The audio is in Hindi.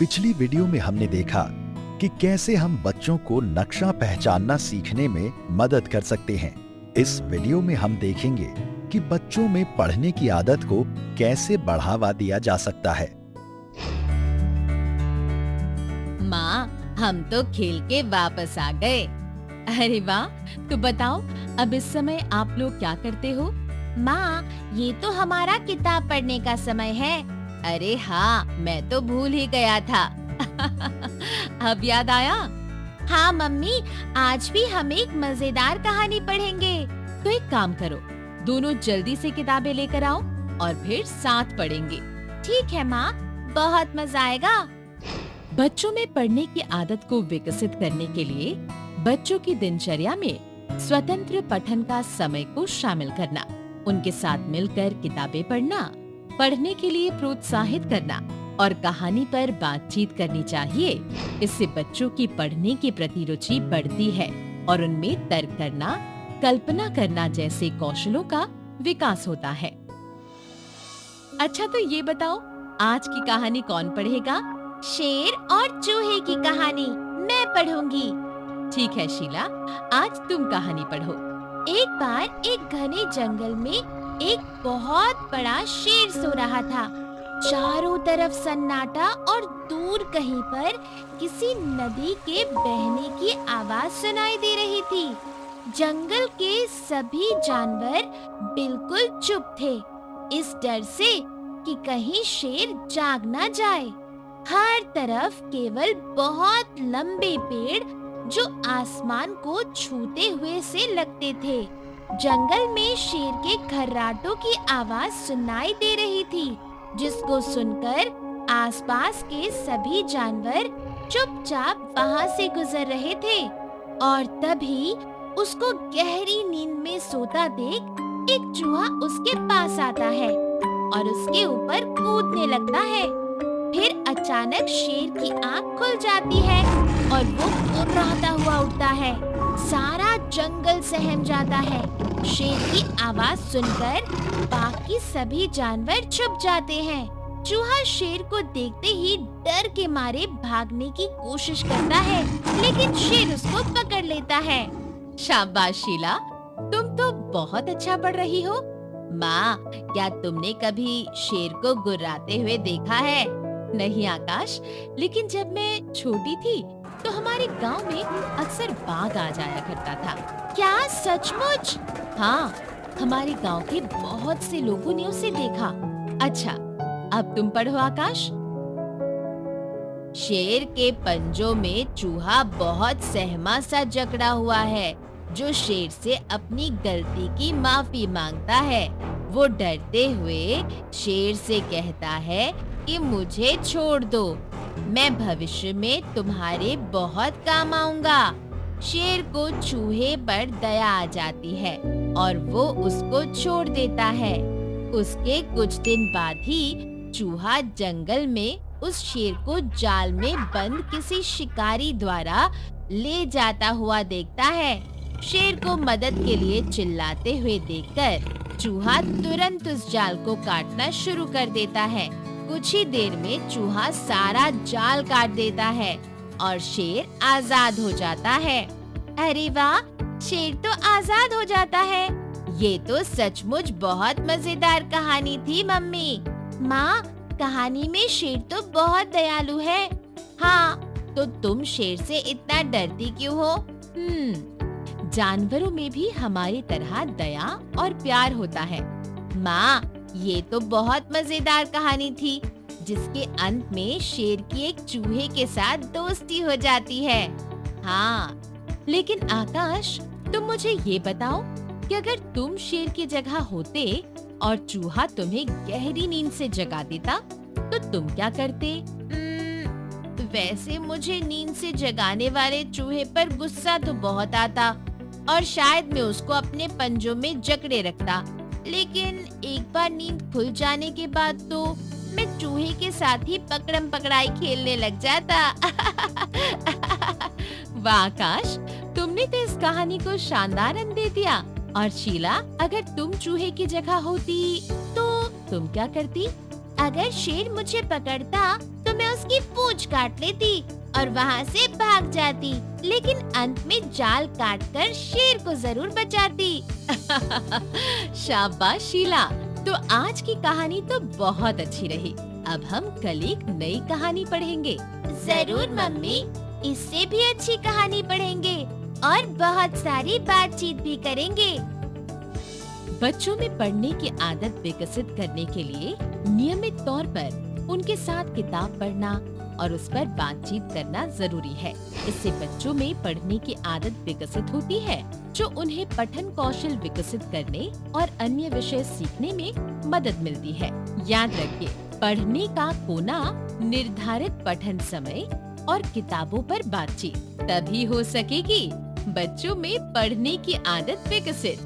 पिछली वीडियो में हमने देखा कि कैसे हम बच्चों को नक्शा पहचानना सीखने में मदद कर सकते हैं। इस वीडियो में हम देखेंगे कि बच्चों में पढ़ने की आदत को कैसे बढ़ावा दिया जा सकता है। माँ, हम तो खेल के वापस आ गए। अरे वाह, तो बताओ अब इस समय आप लोग क्या करते हो? माँ, ये तो हमारा किताब पढ़ने का समय है। अरे हाँ, मैं तो भूल ही गया था। अब याद आया? हाँ मम्मी, आज भी हम एक मजेदार कहानी पढ़ेंगे। तो एक काम करो, दोनों जल्दी से किताबें लेकर आओ और फिर साथ पढ़ेंगे। ठीक है माँ, बहुत मजा आएगा। बच्चों में पढ़ने की आदत को विकसित करने के लिए बच्चों की दिनचर्या में स्वतंत्र पठन का समय को शामिल करना, उनके साथ मिलकर किताबें पढ़ना, पढ़ने के लिए प्रोत्साहित करना और कहानी पर बातचीत करनी चाहिए। इससे बच्चों की पढ़ने की प्रति रुचि बढ़ती है और उनमें तर्क करना, कल्पना करना जैसे कौशलों का विकास होता है। अच्छा, तो ये बताओ आज की कहानी कौन पढ़ेगा? शेर और चूहे की कहानी मैं पढ़ूंगी। ठीक है शीला, आज तुम कहानी पढ़ो। एक बार एक घने जंगल में एक बहुत बड़ा शेर सो रहा था। चारों तरफ सन्नाटा और दूर कहीं पर किसी नदी के बहने की आवाज सुनाई दे रही थी। जंगल के सभी जानवर बिल्कुल चुप थे, इस डर से कि कहीं शेर जाग ना जाए। हर तरफ केवल बहुत लंबे पेड़ जो आसमान को छूते हुए से लगते थे। जंगल में शेर के खर्राटों की आवाज सुनाई दे रही थी, जिसको सुनकर आसपास के सभी जानवर चुपचाप वहां से गुजर रहे थे। और तभी उसको गहरी नींद में सोता देख एक चूहा उसके पास आता है और उसके ऊपर कूदने लगता है। फिर अचानक शेर की आंख खुल जाती है और वो घबराता हुआ उठता है। सारा जंगल सहम जाता है। शेर की आवाज सुनकर बाकी सभी जानवर छुप जाते हैं। चूहा शेर को देखते ही डर के मारे भागने की कोशिश करता है, लेकिन शेर उसको पकड़ लेता है। शाबाश शीला, तुम तो बहुत अच्छा पढ़ रही हो। माँ, क्या तुमने कभी शेर को गुर्राते हुए देखा है? नहीं आकाश, लेकिन जब मैं छोटी थी तो हमारे गांव में अक्सर बाघ आ जाया करता था। क्या सचमुच? हाँ, हमारे गांव के बहुत से लोगों ने उसे देखा। अच्छा, अब तुम पढ़ो आकाश। शेर के पंजों में चूहा बहुत सहमा सा जकड़ा हुआ है, जो शेर से अपनी गलती की माफी मांगता है। वो डरते हुए शेर से कहता है कि मुझे छोड़ दो, मैं भविष्य में तुम्हारे बहुत काम आऊंगा। शेर को चूहे पर दया आ जाती है और वो उसको छोड़ देता है। उसके कुछ दिन बाद ही चूहा जंगल में उस शेर को जाल में बंद किसी शिकारी द्वारा ले जाता हुआ देखता है। शेर को मदद के लिए चिल्लाते हुए देखकर चूहा तुरंत उस जाल को काटना शुरू कर देता है। कुछ ही देर में चूहा सारा जाल काट देता है और शेर आजाद हो जाता है। अरे वाह, शेर तो आजाद हो जाता है। ये तो सचमुच बहुत मजेदार कहानी थी मम्मी। माँ, कहानी में शेर तो बहुत दयालु है। हाँ, तो तुम शेर से इतना डरती क्यों हो? जानवरों में भी हमारी तरह दया और प्यार होता है। माँ, ये तो बहुत मजेदार कहानी थी, जिसके अंत में शेर की एक चूहे के साथ दोस्ती हो जाती है। हाँ, लेकिन आकाश, तुम मुझे ये बताओ कि अगर तुम शेर की जगह होते और चूहा तुम्हें गहरी नींद से जगा देता, तो तुम क्या करते? वैसे मुझे नींद से जगाने वाले चूहे पर गुस्सा तो बहुत आता और शायद मैं उसको अपने पंजों में जकड़े रखता, लेकिन एक बार नींद खुल जाने के बाद तो मैं चूहे के साथ ही पकड़म पकड़ाई खेलने लग जाता। वाह आकाश, तुमने तो इस कहानी को शानदार अंत दे दिया। और शीला, अगर तुम चूहे की जगह होती तो तुम क्या करती? अगर शेर मुझे पकड़ता तो मैं उसकी पूंछ पूंछ काट लेती और वहाँ से भाग जाती, लेकिन अंत में जाल काटकर शेर को जरूर बचाती। शाबाश शीला, तो आज की कहानी तो बहुत अच्छी रही। अब हम कल एक नई कहानी पढ़ेंगे। जरूर मम्मी, इससे भी अच्छी कहानी पढ़ेंगे और बहुत सारी बातचीत भी करेंगे। बच्चों में पढ़ने की आदत विकसित करने के लिए नियमित तौर पर उनके साथ किताब पढ़ना और उस पर बातचीत करना जरूरी है। इससे बच्चों में पढ़ने की आदत विकसित होती है, जो उन्हें पठन कौशल विकसित करने और अन्य विषय सीखने में मदद मिलती है। याद रखिए, पढ़ने का कोना निर्धारित पठन समय और किताबों पर बातचीत, तभी हो सकेगी बच्चों में पढ़ने की आदत विकसित।